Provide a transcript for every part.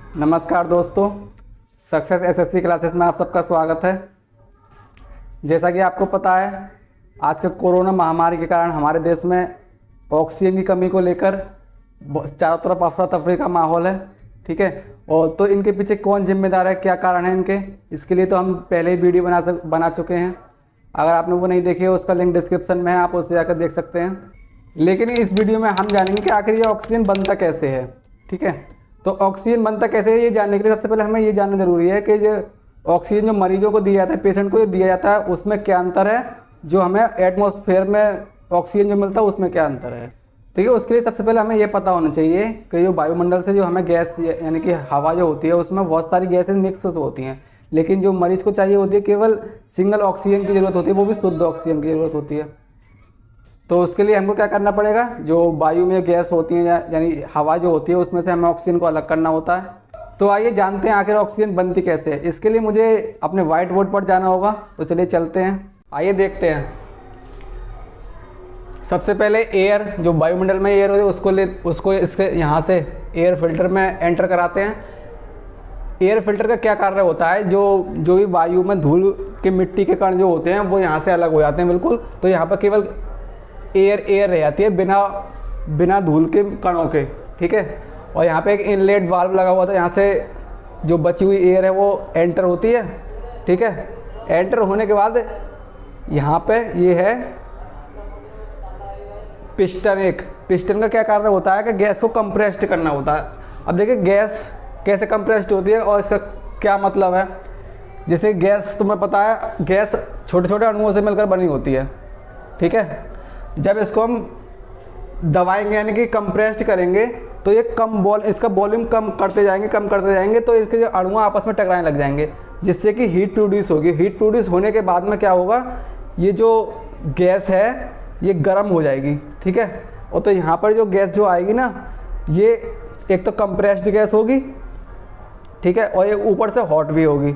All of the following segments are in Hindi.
नमस्कार दोस्तों, सक्सेस एसएससी क्लासेस में आप सबका स्वागत है। जैसा कि आपको पता है, आज के कोरोना महामारी के कारण हमारे देश में ऑक्सीजन की कमी को लेकर चारों तरफ अफरा तफरी का माहौल है। ठीक है, और तो इनके पीछे कौन जिम्मेदार है, क्या कारण है इनके, इसके लिए तो हम पहले ही वीडियो बना चुके हैं। अगर आपने वो नहीं देखी है, उसका लिंक डिस्क्रिप्शन में है, आप उससे जाकर देख सकते हैं। लेकिन इस वीडियो में हम जानेंगे कि आखिर ये ऑक्सीजन बनता कैसे है। ठीक है, तो ऑक्सीजन बनता कैसे है ये जानने के लिए सबसे पहले हमें ये जानना जरूरी है कि जो ऑक्सीजन जो मरीजों को दिया जाता है, पेशेंट को दिया जाता है, उसमें क्या अंतर है, जो हमें एटमॉस्फेयर में ऑक्सीजन जो मिलता है उसमें क्या अंतर है। ठीक है, उसके लिए सबसे पहले हमें ये पता होना चाहिए कि जो वायुमंडल से जो हमें गैस यानी कि हवा जो होती है उसमें बहुत सारी गैसेज मिक्स होती हैं, लेकिन जो मरीज को चाहिए होती है केवल सिंगल ऑक्सीजन की ज़रूरत होती है, वो भी शुद्ध ऑक्सीजन की ज़रूरत होती है। तो उसके लिए हमको क्या करना पड़ेगा, जो वायु में गैस होती है यानी हवा जो होती है उसमें से हमें ऑक्सीजन को अलग करना होता है। तो आइए जानते हैं आखिर ऑक्सीजन बनती कैसे है। इसके लिए मुझे अपने व्हाइट बोर्ड पर जाना होगा, तो चलिए चलते हैं, आइए देखते हैं। सबसे पहले एयर, जो वायुमंडल में एयर होती है उसको इसके यहाँ से एयर फिल्टर में एंटर कराते हैं। एयर फिल्टर का क्या कार्य होता है, जो भी वायु में धूल के मिट्टी के कण जो होते हैं वो यहाँ से अलग हो जाते हैं बिल्कुल। तो यहाँ पर केवल एयर रह जाती है बिना धूल के कणों के। ठीक है, और यहाँ पे एक इनलेट वाल्व लगा हुआ था, यहाँ से जो बची हुई एयर है वो एंटर होती है। ठीक है, एंटर होने के बाद यहाँ पे ये है पिस्टन। एक पिस्टन का क्या कार्य होता है कि गैस को कंप्रेस्ड करना होता है। अब देखिए गैस कैसे कंप्रेस्ड होती है और इसका क्या मतलब है। जैसे गैस तुम्हें पता है, गैस छोटे छोटे अणुओं से मिलकर बनी होती है। ठीक है, जब इसको हम दबाएंगे यानी कि कंप्रेस्ड करेंगे तो ये इसका वॉल्यूम कम करते जाएंगे तो इसके जो अणु आपस में टकराने लग जाएंगे, जिससे कि हीट प्रोड्यूस होगी। हीट प्रोड्यूस होने के बाद में क्या होगा, ये जो गैस है ये गर्म हो जाएगी। ठीक है, और तो यहाँ पर जो गैस जो आएगी ना, ये एक तो कंप्रेस्ड गैस होगी। ठीक है, और ये ऊपर से हॉट भी होगी।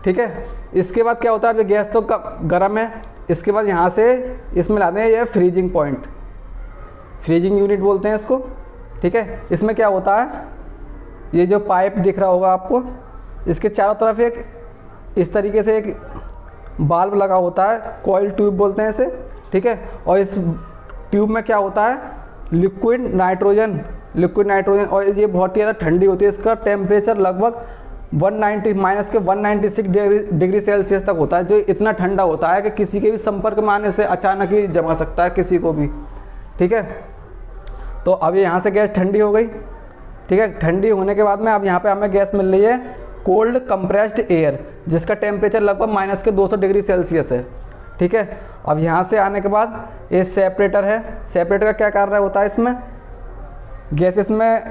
ठीक है, इसके बाद क्या होता है, अब गैस तो गर्म है, इसके बाद यहाँ से इसमें लाते हैं ये फ्रीजिंग पॉइंट, फ्रीजिंग यूनिट बोलते हैं इसको। ठीक है, इसमें क्या होता है, ये जो पाइप दिख रहा होगा आपको, इसके चारों तरफ एक इस तरीके से एक बाल्ब लगा होता है, कॉइल ट्यूब बोलते हैं इसे। ठीक है, और इस ट्यूब में क्या होता है, लिक्विड नाइट्रोजन, और ये बहुत ही ज़्यादा ठंडी होती है। इसका टेम्परेचर लगभग -196 डिग्री सेल्सियस तक होता है, जो इतना ठंडा होता है कि किसी के भी संपर्क में आने से अचानक ही जमा सकता है किसी को भी। ठीक है, तो अब यहाँ से गैस ठंडी हो गई। ठीक है, ठंडी होने के बाद में अब यहाँ पे हमें गैस मिल रही है कोल्ड कंप्रेस्ड एयर, जिसका टेम्परेचर लगभग -200 डिग्री सेल्सियस है। ठीक है, अब यहाँ से आने के बाद ये सेपरेटर है। सेपरेटर का क्या कार्य होता है, इसमें गैस इसमें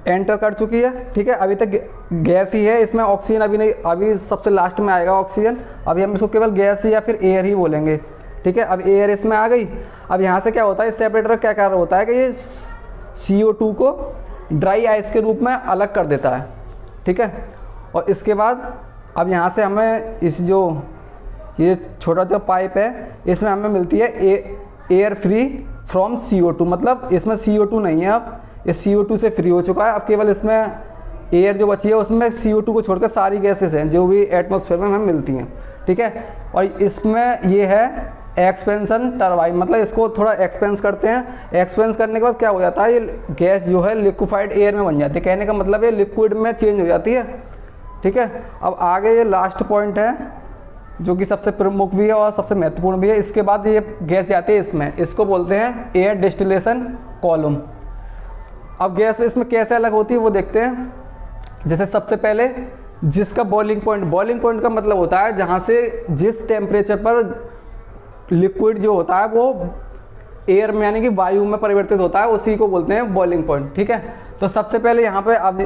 एंटर कर चुकी है। ठीक है, अभी तक गैस ही है, इसमें ऑक्सीजन अभी नहीं, अभी सबसे लास्ट में आएगा ऑक्सीजन। अभी हम इसको केवल गैस या फिर एयर ही बोलेंगे। ठीक है, अब एयर इसमें आ गई। अब यहाँ से क्या होता है, इस सेपरेटर का क्या कार्य होता है कि ये CO2 को ड्राई आइस के रूप में अलग कर देता है। ठीक है, और इसके बाद अब यहाँ से हमें ये छोटा जो पाइप है इसमें हमें मिलती है एयर फ्री फ्रॉम CO2, मतलब इसमें CO2 नहीं है, अब ये CO2 से फ्री हो चुका है। अब केवल इसमें एयर जो बची है उसमें CO2 को छोड़कर सारी गैसेस हैं जो भी एटमॉस्फेयर में हमें मिलती हैं। ठीक है, और इसमें ये है एक्सपेंशन टरबाइन, मतलब इसको थोड़ा एक्सपेंस करते हैं। एक्सपेंस करने के बाद क्या हो जाता है, ये गैस जो है लिक्विफाइड एयर में बन जाती है। कहने का मतलब ये लिक्विड में चेंज हो जाती है। ठीक है, अब आगे ये लास्ट पॉइंट है जो कि सबसे प्रमुख भी है और सबसे महत्वपूर्ण भी है। इसके बाद ये गैस जाती है इसमें, इसको बोलते हैं एयर डिस्टिलेशन कॉलम। अब गैस इसमें कैसे अलग होती है वो देखते हैं। जैसे सबसे पहले जिसका बॉइलिंग पॉइंट का मतलब होता है जहाँ से जिस टेम्परेचर पर लिक्विड जो होता है वो एयर में यानी कि वायु में परिवर्तित होता है, उसी को बोलते हैं बॉइलिंग पॉइंट। ठीक है, तो सबसे पहले यहाँ पे अब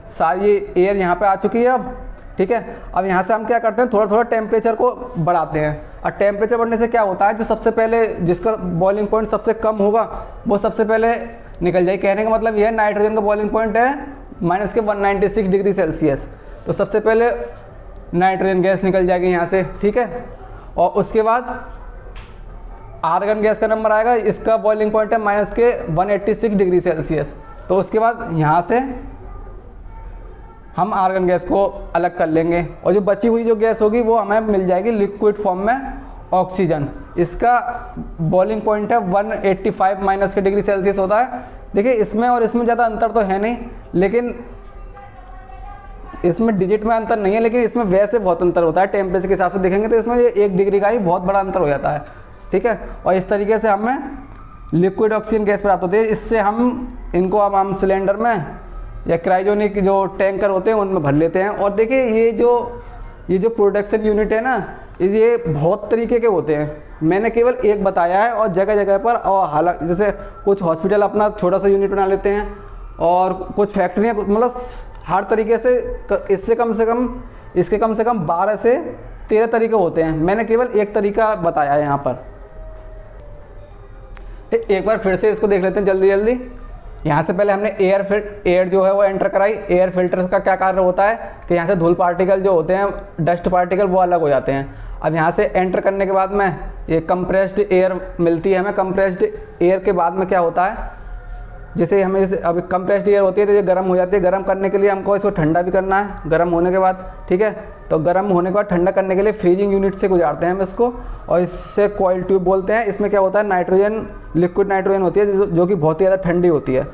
सारी एयर यहाँ पे आ चुकी है। अब ठीक है, अब यहाँ से हम क्या करते हैं, थोड़ा थोड़ा टेम्परेचर को बढ़ाते हैं। और टेम्परेचर बढ़ने से क्या होता है, जो सबसे पहले जिसका बॉइलिंग पॉइंट सबसे कम होगा वो सबसे पहले निकल जाए। कहने का मतलब यह है नाइट्रोजन का बॉइलिंग पॉइंट है -196 डिग्री सेल्सियस, तो सबसे पहले नाइट्रोजन गैस निकल जाएगी यहाँ से। ठीक है, और उसके बाद आर्गन गैस का नंबर आएगा, इसका बॉइलिंग पॉइंट है -186 डिग्री सेल्सियस। तो उसके बाद यहाँ से हम आर्गन गैस को अलग कर लेंगे और जो बची हुई जो गैस होगी वो हमें मिल जाएगी लिक्विड फॉर्म में ऑक्सीजन। इसका बॉइलिंग पॉइंट है 185 माइनस के डिग्री सेल्सियस होता है। देखिए इसमें और इसमें ज़्यादा अंतर तो है नहीं, लेकिन इसमें डिजिट में अंतर नहीं है, लेकिन इसमें वैसे बहुत अंतर होता है। टेम्परेचर के हिसाब से देखेंगे तो इसमें 1 डिग्री का ही बहुत बड़ा अंतर हो जाता है, ठीक है। और इस तरीके से हमें लिक्विड ऑक्सीजन गैस प्राप्त होती है। इससे हम इनको अब हम सिलेंडर में या क्रायोजेनिक जो टैंकर होते हैं उनमें भर लेते हैं। और देखिए ये जो प्रोडक्शन यूनिट है ना, ये बहुत तरीके के होते हैं। मैंने केवल एक बताया है और जगह जगह पर, और हालांकि जैसे कुछ हॉस्पिटल अपना छोटा सा यूनिट बना लेते हैं और कुछ फैक्ट्रियाँ, मतलब हर तरीके से इसके कम से कम 12 से 13 तरीके होते हैं। मैंने केवल एक तरीका बताया है यहाँ पर। एक बार फिर से इसको देख लेते हैं जल्दी जल्दी। यहाँ से पहले हमने एयर जो है वो एंटर कराई। एयर फिल्टर का क्या कार्य होता है कि यहाँ से धूल पार्टिकल जो होते हैं, डस्ट पार्टिकल, वो अलग हो जाते हैं। अब यहाँ से एंटर करने के बाद में ये कंप्रेस्ड एयर मिलती है हमें। कंप्रेस्ड एयर के बाद में क्या होता है, जैसे हमें अब कंप्रेस्ड एयर होती है तो ये गर्म हो जाती है। गर्म करने के लिए हमको इसको ठंडा भी करना है गर्म होने के बाद, ठीक है। तो गर्म होने के बाद ठंडा करने के लिए फ्रीजिंग यूनिट से गुजारते हैं हम इसको, और इससे कॉइल ट्यूब बोलते हैं। इसमें क्या होता है, नाइट्रोजन, लिक्विड नाइट्रोजन होती है जो कि बहुत ही ज़्यादा ठंडी होती है।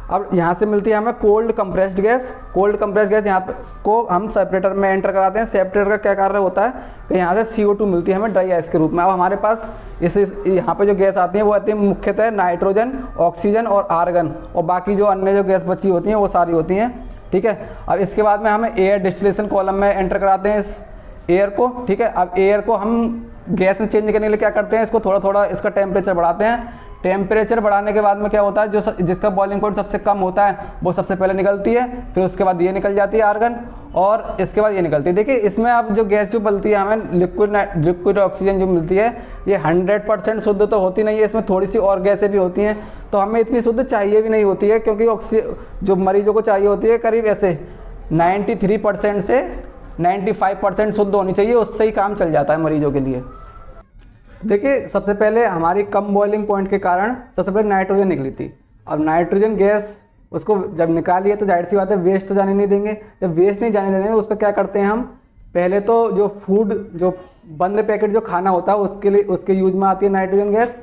अब यहाँ से मिलती है हमें cold compressed gas. Cold compressed gas यहाँ को हम सेपरेटर में एंटर कराते हैं। सेपरेटर का क्या कार्य होता है कि यहाँ से CO2 मिलती है हमें ड्राई आइस के रूप में। अब हमारे पास यहाँ पे जो गैस आती है वो आती है मुख्यतः नाइट्रोजन, ऑक्सीजन और आर्गन, और बाकी जो अन्य जो गैस बची होती हैं वो सारी होती हैं, ठीक है। अब इसके बाद में हमें एयर डिस्टिलेशन कॉलम में एंटर कराते हैं इस एयर को, ठीक है। अब एयर को हम गैस में चेंज करने के लिए क्या करते हैं, इसको थोड़ा थोड़ा इसका टेम्परेचर बढ़ाते हैं। टेम्परेचर बढ़ाने के बाद में क्या होता है, जिसका बॉइलिंग पॉइंट सबसे कम होता है वो सबसे पहले निकलती है, फिर उसके बाद ये निकल जाती है आर्गन, और इसके बाद ये निकलती है। देखिए इसमें अब जो गैस जो बनती है हमें लिक्विड ऑक्सीजन जो मिलती है, ये 100% शुद्ध तो होती नहीं है। इसमें थोड़ी सी और गैसें भी होती हैं, तो हमें इतनी शुद्ध चाहिए भी नहीं होती है, क्योंकि जो मरीजों को चाहिए होती है करीब ऐसे 93% से 95% शुद्ध होनी चाहिए, उससे ही काम चल जाता है मरीजों के लिए। देखिए सबसे पहले हमारी कम बॉइलिंग पॉइंट के कारण सबसे पहले नाइट्रोजन निकली थी। अब नाइट्रोजन गैस उसको जब निकालिए तो जाहिर सी बात है वेस्ट तो जाने नहीं देंगे। जब वेस्ट नहीं जाने देंगे उसका क्या करते हैं हम, पहले तो जो फूड, जो बंद पैकेट जो खाना होता है उसके लिए, उसके यूज में आती है नाइट्रोजन गैस।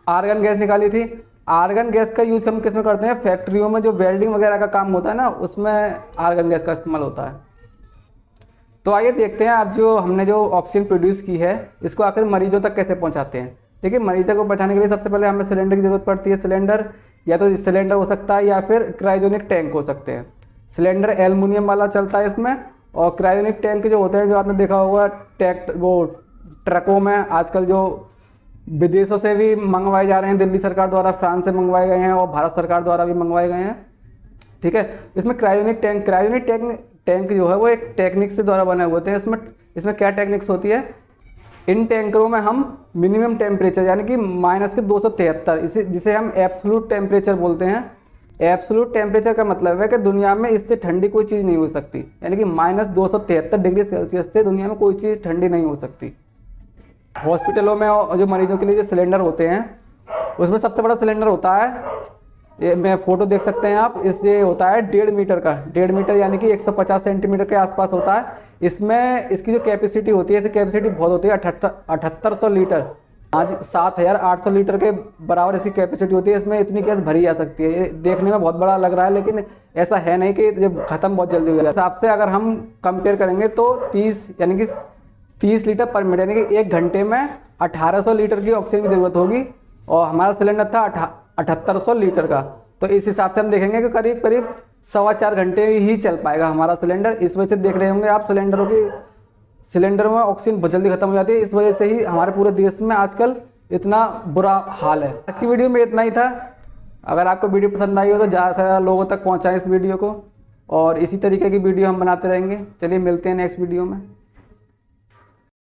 आर्गन गैस निकाली थी। आर्गन गैस का यूज हम किस में करते हैं, फैक्ट्रियों में जो वेल्डिंग वगैरह का काम होता है ना, उसमें आर्गन गैस का इस्तेमाल होता है। तो आइए देखते हैं अब जो हमने जो ऑक्सीजन प्रोड्यूस की है इसको आखिर मरीजों तक कैसे पहुंचाते हैं। देखिए मरीजों को पहुंचाने के लिए सबसे पहले हमें सिलेंडर की जरूरत पड़ती है। सिलेंडर या तो सिलेंडर हो सकता है या फिर क्रायोजेनिक टैंक हो सकते हैं। सिलेंडर एल्युमिनियम वाला चलता है इसमें, और क्रायोजेनिक टैंक जो होते हैं, जो आपने देखा होगा वो ट्रकों में आजकल जो विदेशों से भी मंगवाए जा रहे हैं, दिल्ली सरकार द्वारा फ्रांस से मंगवाए गए हैं और भारत सरकार द्वारा भी मंगवाए गए हैं, ठीक है। इसमें क्रायोजेनिक टैंक जो है वो एक टेक्निक से द्वारा बने हुए होते हैं। इसमें क्या टेक्निक्स होती है, इन टैंकरों में हम मिनिमम टेम्परेचर यानी कि -273 जिसे हम एब्सोल्यूट टेम्परेचर बोलते हैं। एब्सोल्यूट टेम्परेचर का मतलब है कि दुनिया में इससे ठंडी कोई चीज़ नहीं हो सकती, यानी कि -273 डिग्री सेल्सियस से दुनिया में कोई चीज़ ठंडी नहीं हो सकती। हॉस्पिटलों में जो मरीजों के लिए जो सिलेंडर होते हैं उसमें सबसे बड़ा सिलेंडर होता है, ये मैं फोटो देख सकते हैं आप, इससे होता है 1.5 मीटर का। 1.5 मीटर यानी कि 150 सेंटीमीटर के आसपास होता है। इसमें इसकी जो कैपेसिटी होती है, इसकी कैपेसिटी बहुत होती है, 7800 लीटर, आज 7800 लीटर के बराबर इसकी कैपेसिटी होती है। इसमें इतनी गैस भरी जा सकती है। ये देखने में बहुत बड़ा लग रहा है, लेकिन ऐसा है नहीं कि जब खत्म बहुत जल्दी हो जाए। हिसाब से अगर हम कंपेयर करेंगे तो 30 लीटर पर मिनट यानी कि 1 घंटे में 1800 लीटर की ऑक्सीजन की जरूरत होगी, और हमारा सिलेंडर था 7800 लीटर का। तो इस हिसाब से हम देखेंगे कि करीब 4.25 घंटे ही चल पाएगा हमारा सिलेंडर। इस वजह से देख रहे होंगे आप सिलेंडर में ऑक्सीजन बहुत जल्दी खत्म हो जाती है। इस वजह से ही हमारे पूरे देश में आजकल इतना बुरा हाल है। आज की वीडियो में इतना ही था। अगर आपको वीडियो पसंद आई हो तो ज़्यादा से ज़्यादा लोगों तक पहुँचाएँ इस वीडियो को, और इसी तरीके की वीडियो हम बनाते रहेंगे। चलिए मिलते हैं नेक्स्ट वीडियो में।